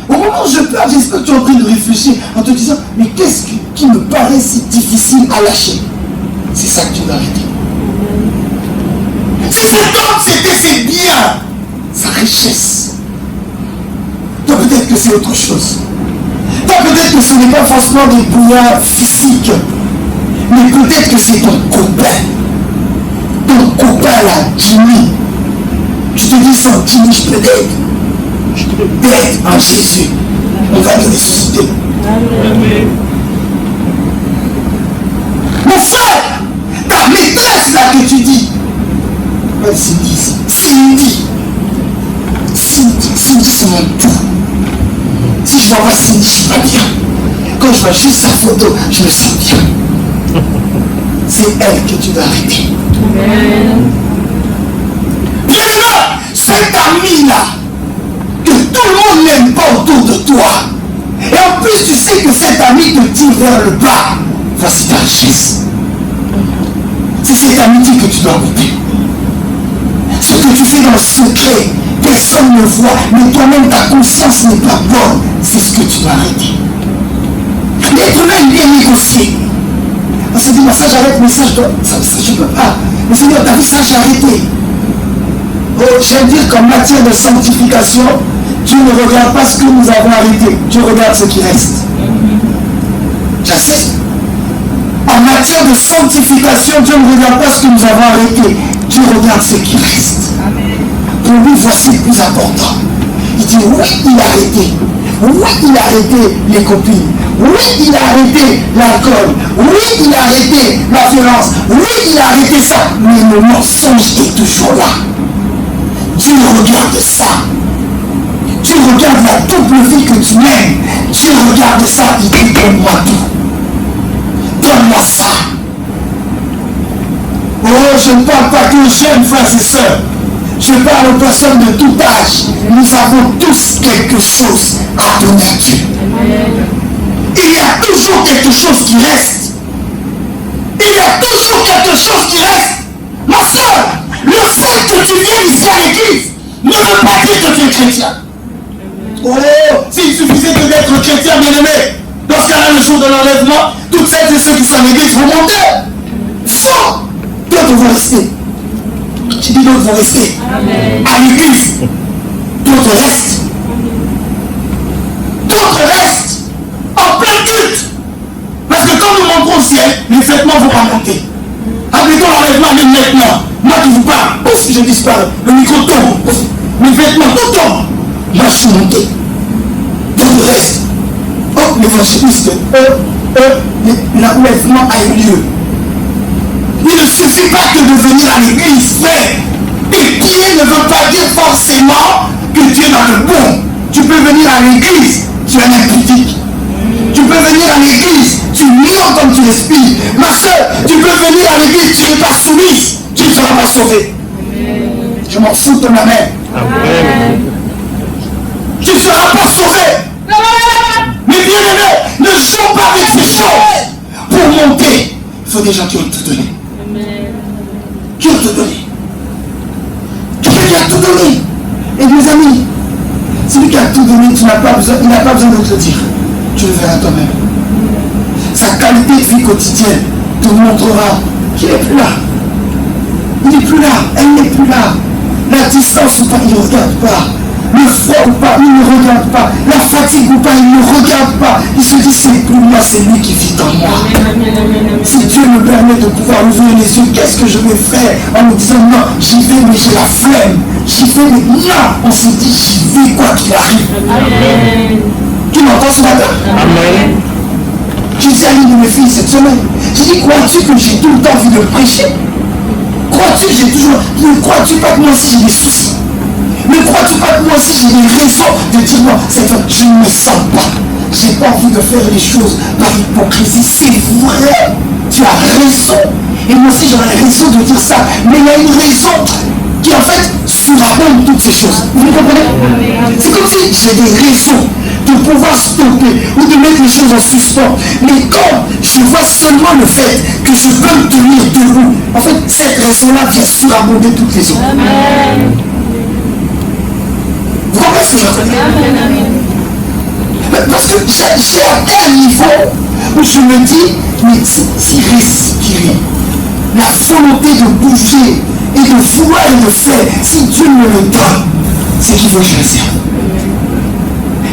Au moment où je parle, j'espère que tu es en train de réfléchir en te disant, mais qu'est-ce qui me paraît si difficile à lâcher? C'est ça que tu dois arrêter. Si cet homme c'était ses biens, sa richesse, toi peut-être que c'est autre chose. Toi peut-être que ce n'est pas forcément des bouillards physiques, mais peut-être que c'est ton copain. Ton copain là, Jimmy. Tu te dis sans Jimmy, je peux t'aider. Je te t'aide en Jésus. On va le ressusciter. Amen. Mon frère, ta maîtresse là que tu dis, Cindy, c'est mon tout. Si je vois Cindy, je suis pas bien. Quand je vois juste sa photo, je me sens bien. C'est elle que tu dois arrêter. Bien-aimé, cet ami-là, que tout le monde n'aime pas autour de toi, et en plus tu sais que cet ami te tire vers le bas, voici ta richesse. C'est cette amitié que tu dois goûter. Ce que tu fais dans le secret, personne ne voit, mais toi-même ta conscience n'est pas bonne, c'est ce que tu dois arrêter. L'être humain il est négocié. On s'est dit, moi ça j'arrête, mais ça je peux pas. Mais Seigneur, t'as vu ça, j'ai arrêté. Oh, j'aime dire qu'en matière de sanctification, Dieu ne regarde pas ce que nous avons arrêté, Dieu regarde ce qui reste. J'insiste. En matière de sanctification, Dieu ne regarde pas ce que nous avons arrêté, Dieu regarde ce qui reste. Pour lui, voici le plus important. Il dit, oui, il a arrêté. Oui, il a arrêté les copines. Oui, il a arrêté l'alcool. Oui, il a arrêté la violence. Oui, il a arrêté ça. Mais le mensonge est toujours là. Dieu regarde ça. Dieu regarde la double vie que tu mènes. Dieu regarde ça. Il dit, donne-moi tout. Donne-moi ça. Oh, je ne parle pas que aux jeunes frères et sœurs. Je parle aux personnes de tout âge. Nous avons tous quelque chose à donner à Dieu. Il y a toujours quelque chose qui reste. Il y a toujours quelque chose qui reste. Ma soeur, le fait que tu viennes ici à l'église ne veut pas dire que tu es chrétien. Oh, s'il suffisait que d'être chrétien, bien-aimé, dans ce cas-là, le jour de l'enlèvement, toutes celles et ceux qui sont à l'église vont monter. Faux. D'autres vont rester. J'ai dit d'autres vont rester. Amen. À l'église. D'autres restent. D'autres restent en plein culte. Parce que quand nous montrons au ciel, les vêtements ne vont pas monter. Admettons l'enlèvement même maintenant. Moi qui vous parle, ouf, je disparais. Le micro tombe. Ouf, mes vêtements, tout tombe. Moi, je suis monté. Dans le reste, oh, l'évangéliste, l'enlèvement a eu lieu. Il ne suffit pas que de venir à l'église, frère. Épier ne veut pas dire forcément que tu es dans le bon. Tu peux venir à l'église, tu es un impudique. Tu peux venir à l'église, tu mens comme tu respires. Ma soeur, tu peux venir à l'église, tu n'es pas soumise, tu ne seras pas sauvé. Je m'en fous de ma mère. Tu ne seras pas sauvé. Mais bien aimé, ne joue pas avec ces choses. Pour monter, il faut des gens qui ont tout donné. Qui ont tout donné. Quelqu'un qui a tout donné. Et mes amis, celui qui a tout donné, il n'a pas besoin de te le dire. Tu le verras toi-même. Sa qualité de vie quotidienne te montrera qu'il n'est plus là. Il n'est plus là, elle n'est plus là. La distance ou pas, il ne regarde pas. Le froid ou pas, il ne regarde pas. La fatigue ou pas, il ne regarde pas. Il se dit, c'est plus moi, c'est lui qui vit en moi. Si Dieu me permet de pouvoir ouvrir les yeux, qu'est-ce que je vais faire en me disant, non, j'y vais, mais j'ai la flemme. J'y vais, mais non, on se dit, j'y vais quoi qu'il arrive. Amen. Tu m'entends ce matin? Amen. J'ai dit à l'une de mes filles cette semaine, j'ai dit, crois-tu que j'ai tout le temps envie de prêcher? Crois-tu que j'ai toujours... Ne crois-tu pas que moi aussi j'ai des soucis? Ne crois-tu pas que moi aussi j'ai des raisons de dire non, c'est que je ne me sens pas. J'ai pas envie de faire les choses par hypocrisie. C'est vrai, tu as raison. Et moi aussi j'aurais raison de dire ça. Mais il y a une raison qui en fait surabonde toutes ces choses. Vous comprenez? C'est comme si j'ai des raisons de pouvoir stopper ou de mettre les choses en suspens. Mais quand je vois seulement le fait que je peux me tenir debout, en fait, cette raison-là vient surabonder toutes les autres. Amen. Vous comprenez ce que je veux dire? Parce que j'ai atteint un niveau où je me dis, mais si respirer, la volonté de bouger et de vouloir et de faire, si Dieu me le donne, c'est qu'il faut que je le serve.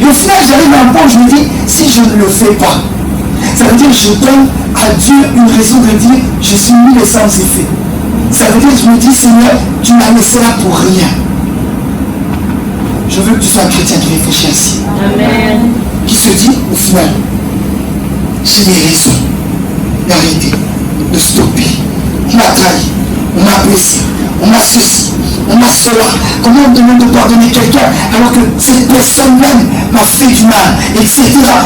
Et au final, j'arrive à un point où je me dis, si je ne le fais pas, ça veut dire que je donne à Dieu une raison de dire, je suis mis les sans effet. Ça veut dire que je me dis, Seigneur, tu m'as laissé là pour rien. Je veux que tu sois un chrétien qui réfléchit ainsi. Amen. Qui se dit, au final, j'ai des raisons d'arrêter, de stopper. On m'a trahi, on m'a blessé, on m'a ceci, on m'a cela. Comment on me demande de pardonner quelqu'un alors que cette personne même m'a fait du mal, etc.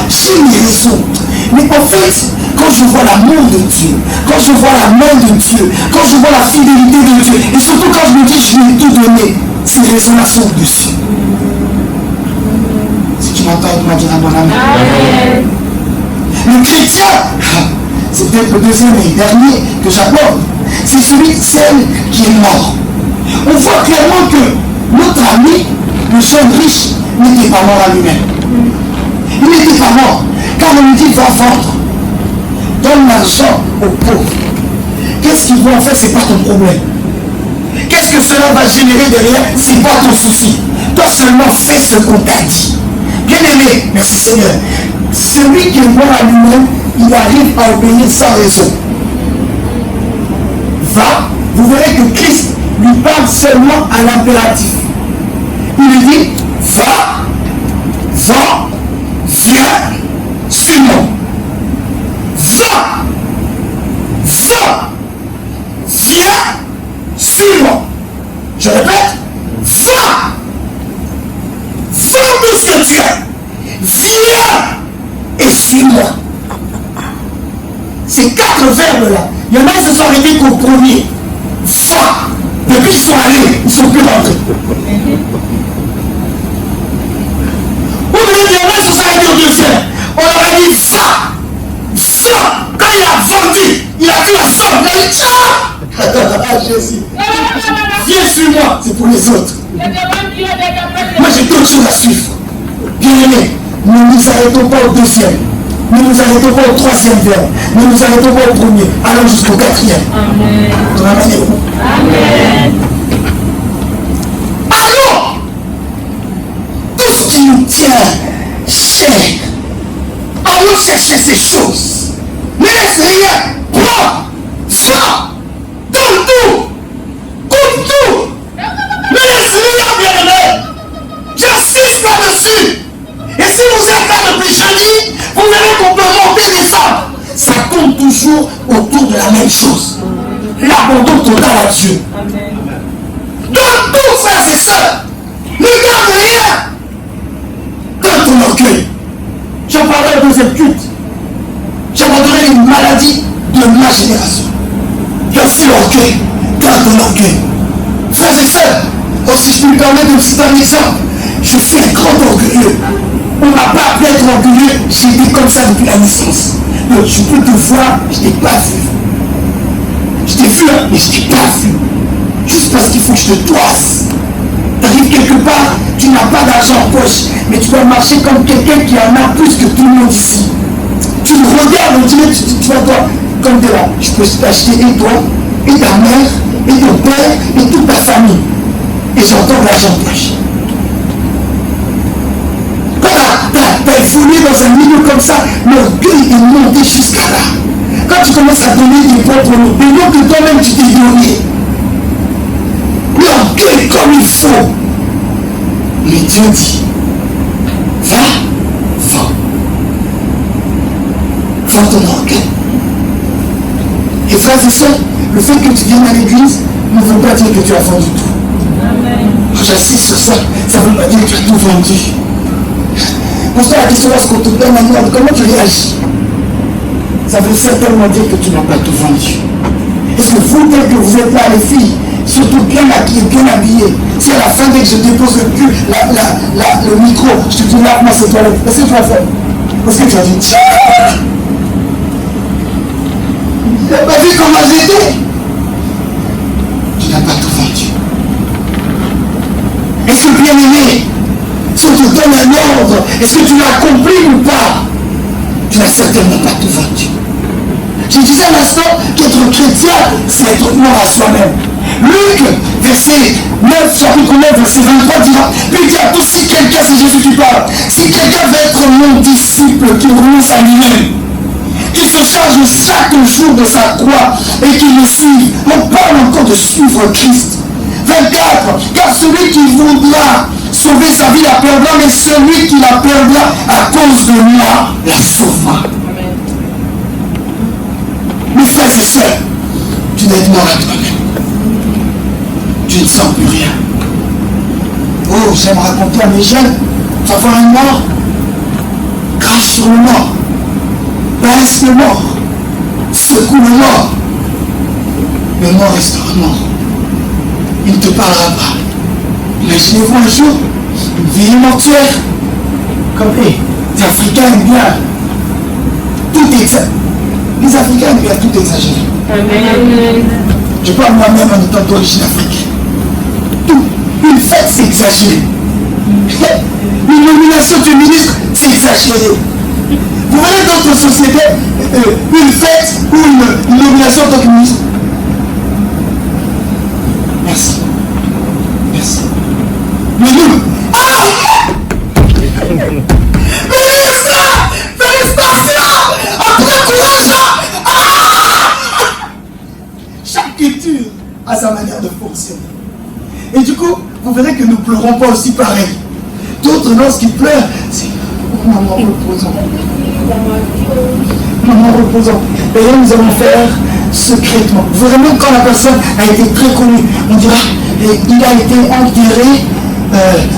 J'ai mes raisons. Mais en fait, quand je vois l'amour de Dieu, quand je vois la main de Dieu, quand je vois la fidélité de Dieu, et surtout quand je me dis je lui ai tout donné, ces raisons-là sont au-dessus. Si tu m'entends, tu m'as dit à mon ami. Le chrétien, c'est peut-être le deuxième et dernier que j'aborde, c'est celle qui est mort. On voit clairement que notre ami, le jeune riche, n'était pas mort à lui-même. Il n'était pas mort, car on lui dit va vendre, donne l'argent aux pauvres. Qu'est-ce qu'ils vont en faire, c'est pas ton problème. Qu'est-ce que cela va générer derrière, c'est pas ton souci. Toi seulement fais ce qu'on t'a dit. Bien aimé, merci Seigneur. Celui qui est mort à lui-même, il arrive à obéir sans raison. Va, vous verrez que Christ lui parle seulement à l'impératif. Il lui dit, va, viens, suis-moi. Va, viens, suis-moi. Je répète, va de ce que tu es. Viens et suis-moi. Ces 4 verbes-là, il y en a qui se sont arrêtés qu'au premier. Va. Depuis qu'ils sont allés, ils ne sont plus rentrés. Ou bien il y en a qui se sont arrêtés au deuxième. On leur a dit va. Quand il a vendu, il a vu la somme. Il a dit ah Jésus. Viens suis-moi, c'est pour les autres. Moi j'ai d'autres choses à suivre. Bien aimé, ne nous arrêtons pas au deuxième. Ne nous arrêtons pas au troisième verbe. Ne nous arrêtons pas au premier. Allons jusqu'au 4e. Amen. Amen. Alors, tout ce qui nous tient cher, allons chercher ces choses. Ne laisse rien. Prends, sors, donne tout, coupe tout. Ne laisse rien, bien aimé. J'insiste Vous verrez qu'on peut monter des descendre. Ça compte toujours autour de la même chose. L'abandon total à Dieu. Dans tout, frères et sœurs, ne garde rien. Dans ton orgueil. J'en parlerai au deuxième culte. J'abandonnerai les maladies de ma génération. Il y a aussi l'orgueil. Garde ton orgueil. Frères et sœurs, si je peux me permettre de citer un exemple, je suis un grand orgueilleux. On ne m'a pas appris à être orgueilleux, j'ai été comme ça depuis la naissance. Donc je peux te voir, je ne t'ai pas vu. Je t'ai vu, mais je ne t'ai pas vu. Juste parce qu'il faut que je te toise. Tu arrives quelque part, tu n'as pas d'argent en poche, mais tu dois marcher comme quelqu'un qui en a plus que tout le monde ici. Tu me regardes, on dirait, tu vois toi, comme de là, je peux t'acheter et toi, et ta mère, et ton père, et toute ta famille. Et j'entends de l'argent en poche. Quand t'as évolué dans un milieu comme ça, l'orgueil est monté jusqu'à là. Quand tu commences à donner tes propres noms, des noms que toi-même tu t'es donné, l'orgueil comme il faut. Mais Dieu dit, va ton orgueil. Et frères et sœurs, le fait que tu viennes à l'église ne veut pas dire que tu as vendu tout. J'insiste sur ça, ça ne veut pas dire que tu as tout vendu. Pose-toi la question lorsqu'on te donne un ordre, comment tu réagis? Ça veut certainement dire que tu n'as pas tout vendu. Est-ce que vous, tel que vous êtes là, les filles, surtout bien maquillées, bien habillées, si à la fin, dès que je dépose le micro, je te dis lave-moi ces toilettes, qu'est-ce que tu vas faire? Parce que tu vas dire, tiens, tu n'as pas vu comment j'étais? Tu n'as pas tout vendu. Est-ce que bien aimé, si on te donne un ordre, est-ce que tu l'as accompli ou pas? Tu n'as certainement pas tout vendu. Je disais à l'instant qu'être chrétien, c'est être mort à soi-même. Luc, verset 9, chapitre 9, verset 23, dira, puis il dit à tous, si quelqu'un, c'est Jésus qui parle, si quelqu'un veut être mon disciple, qu'il renonce à lui-même, qu'il se charge chaque jour de sa croix et qu'il le suive. On parle encore de suivre Christ. 24, car celui qui voudra sauver sa vie la perdra, mais celui qui la perdra à cause de moi la sauvera. Mes frères et sœurs, tu dois être mort à toi-même. Tu ne sens plus rien. Oh, j'aime raconter à mes jeunes, tu vas voir un mort, crache sur le mort, baisse le mort, secoue le mort. Le mort restera mort. Il ne te parlera pas. Imaginez-vous un jour, une vie mortuaire, comme les Africains aiment bien tout exagérer. Les Africains aiment bien tout exagérer. Amen. Je parle moi-même en étant d'origine africaine. Tout. Une fête, c'est exagéré. Une nomination de ministre, c'est exagéré. Vous voyez d'autres sociétés, une fête ou une nomination en tant que ministre. Merci. Merci. Mais nous, félicitations! Encourageant! Chaque culture a sa manière de fonctionner. Et du coup, vous verrez que nous ne pleurons pas aussi pareil. D'autres, lorsqu'ils pleurent, c'est maman reposant. Maman reposant. D'ailleurs, nous allons faire secrètement. Vous verrez même quand la personne a été très connue, on dira, il a été enterré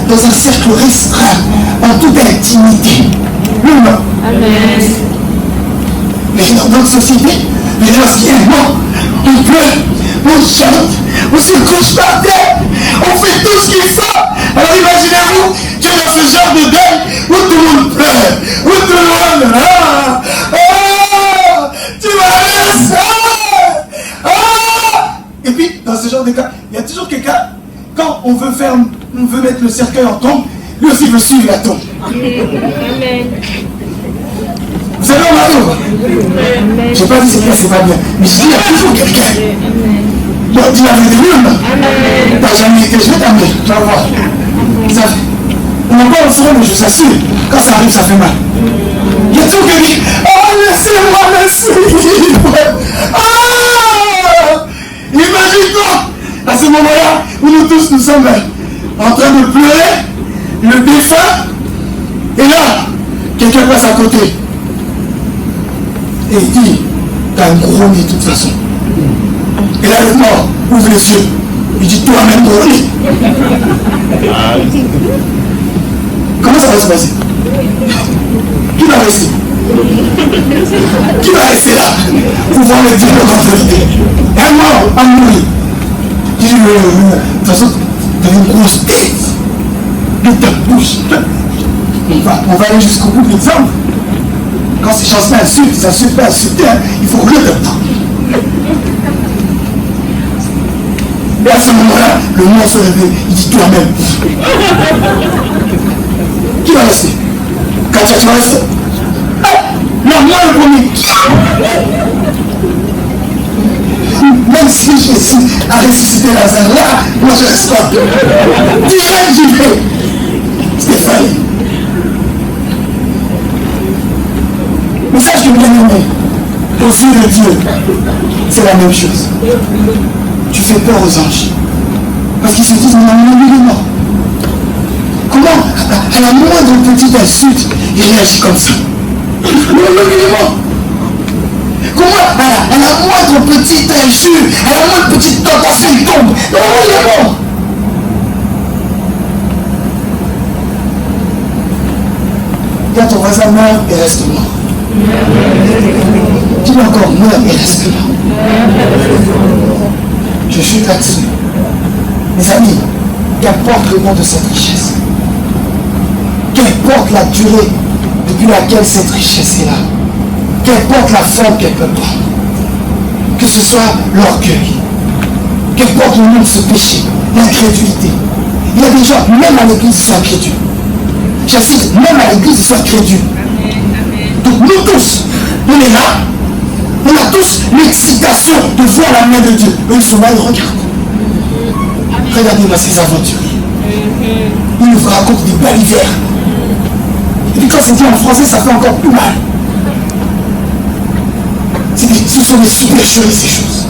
dans un cercle restreint, en toute intimité. Non. Amen. Mais dans notre société, lorsqu'il y a un mort, on pleure, on chante, on se couche par terre, on fait tout ce qu'il faut. Alors imaginez-vous, tu es dans ce genre de deuil où tout le monde pleure, où tout le monde tu vas laisser. Et puis, dans ce genre de cas, il y a toujours quelqu'un, quand on veut mettre le cercueil en tombe, lui aussi veut suivre la tombe. Amen. Vous savez, on a je n'ai pas dit c'est bien, c'est pas bien. Mais je dis, il y a toujours quelqu'un. Bon, tu l'avais des lunes. Tu n'as jamais été, je vais t'amener. Tu vas voir. On n'a pas ensemble, mais je vous assure, quand ça arrive, ça fait mal. Il y a toujours quelqu'un qui dit, oh, laissez-moi me suivre. Oh, imagine-toi, à ce moment-là, où nous tous nous sommes en train de pleurer, le défunt, et là, quelqu'un passe à côté. Et il dit, t'as un gros nez de toute façon. Et là, le mort ouvre les yeux. Il dit, toi-même gros nez. Comment ça va se passer? Qui va rester? Qui va rester là pour voir le Dieu en vérité? Un mort à mourir. Il dit, de toute façon, tu as une grosse tête de ta bouche. On va aller jusqu'au bout de l'exemple. Quand ces gens s'insultent, ça ne suffit pas à insulter, hein. Il faut rouler dedans. Et à ce moment-là, le mort se réveille. Il dit toi-même. Qui va rester? Katia, tu vas rester? Non, moi le premier. Même si Jésus a ressuscité Lazare là, moi je reste pas. Direct j'y vais. Stéphane. Message de bien-aimé. Aux yeux de Dieu, c'est la même chose. Tu fais peur aux anges. Parce qu'ils se disent, non, il est mort. Comment, à la moindre petite insulte, il réagit comme ça? Non, il est mort. Comment, à la moindre petite injure, à la moindre petite tentation, il tombe? Non, il est mort. Dis à ton voisin, meurs et reste mort. Dis-lui encore, meurs et reste mort. Je suis là-dessus. Mes amis, qu'importe le nom de cette richesse, qu'importe la durée depuis laquelle cette richesse est là, qu'importe la forme qu'elle peut prendre, que ce soit l'orgueil, qu'importe le nom de ce péché, l'incrédulité. Il y a des gens, même à l'église, ils sont incrédules. J'insiste, même à l'église, ils sont incrédules. Donc nous tous, on est là, on a tous l'excitation de voir la main de Dieu. Eux, ils sont là, ils regardent. Regardez-moi ces aventures. Ils nous racontent des balivernes. Et puis quand c'est dit en français, ça fait encore plus mal. Ce sont des supercheries, ces choses.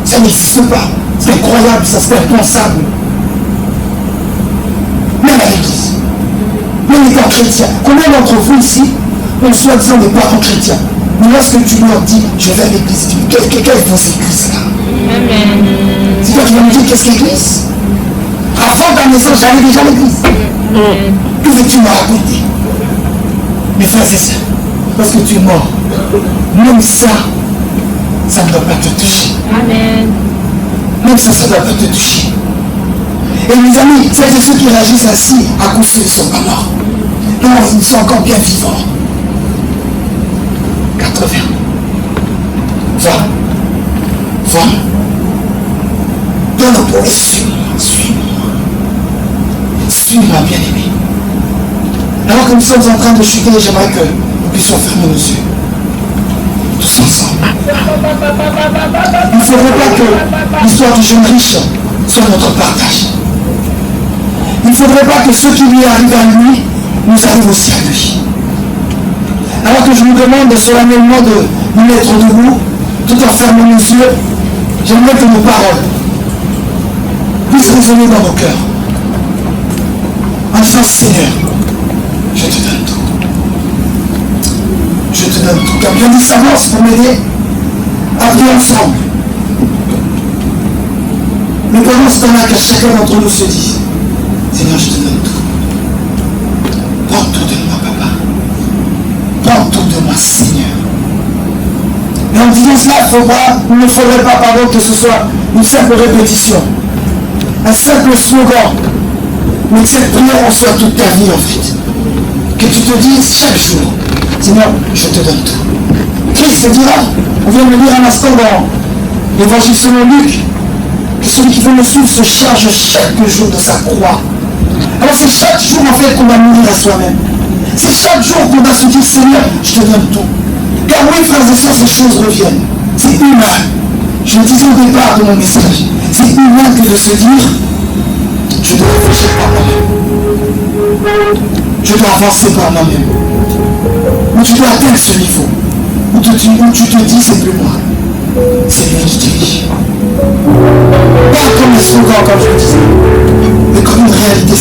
Ça n'existe pas. C'est incroyable, ça c'est impensable. Même à l'église. Même étant chrétien. Combien d'entre vous ici ont soi-disant des parents chrétiens? Mais lorsque tu leur dis, je vais à l'église, tu dis, quelle est vos églises là? C'est toi qui vas me dire qu'est-ce l'église? Avant ta maison, j'allais déjà à l'église. Que veux-tu me raconter? Mes frères et sœurs, parce que tu es mort, même ça ne doit pas te toucher. Amen. Même ça ne doit pas te toucher. Et mes amis, celles et ceux qui réagissent ainsi, à coup sûr, ils ne sont pas morts. Non, ils sont encore bien vivants. 80. Va. Donne au pauvre, suis-moi. Suis-moi, bien-aimé. Alors que nous sommes en train de chuter, j'aimerais que nous puissions fermer nos yeux. Tous ensemble. Il ne faudrait pas que l'histoire du jeune riche soit notre partage. Il ne faudrait pas que ce qui lui arrive à lui nous arrive aussi à lui. Alors que je vous demande solennellement de nous mettre debout, tout en fermant nos yeux, j'aimerais que nos paroles puissent résonner dans nos cœurs. En disant, Seigneur, je te donne tout. Je te donne tout. Quelqu'un dit s'avance pour m'aider à prier ensemble. Mais pendant ce temps-là, qu'à chacun d'entre nous se dise, Seigneur, je te donne tout. Prends tout de moi, papa. Prends tout de moi, Seigneur. Et en disant cela, il ne faudrait pas, que ce soit une simple répétition, un simple slogan, mais que cette prière en soit toute ta vie en fait. Que tu te dises chaque jour, Seigneur, je te donne tout. Christ dira, on vient de le lire un instant dans l'évangile selon Luc, que celui qui veut me suivre se charge chaque jour de sa croix. Alors c'est chaque jour en fait qu'on va mourir à soi-même. C'est chaque jour qu'on va se dire, Seigneur, je te donne tout. Car oui, frères et sœurs, ces choses reviennent. C'est humain. Je le disais au départ de mon message. C'est humain que de se dire, je dois réfléchir par moi-même. Je dois avancer par moi-même. Ou tu dois atteindre ce niveau. Où tu te dis, c'est plus moi. C'est lui qui dirige. Pas comme un slogan, comme je le disais, mais comme une réalité.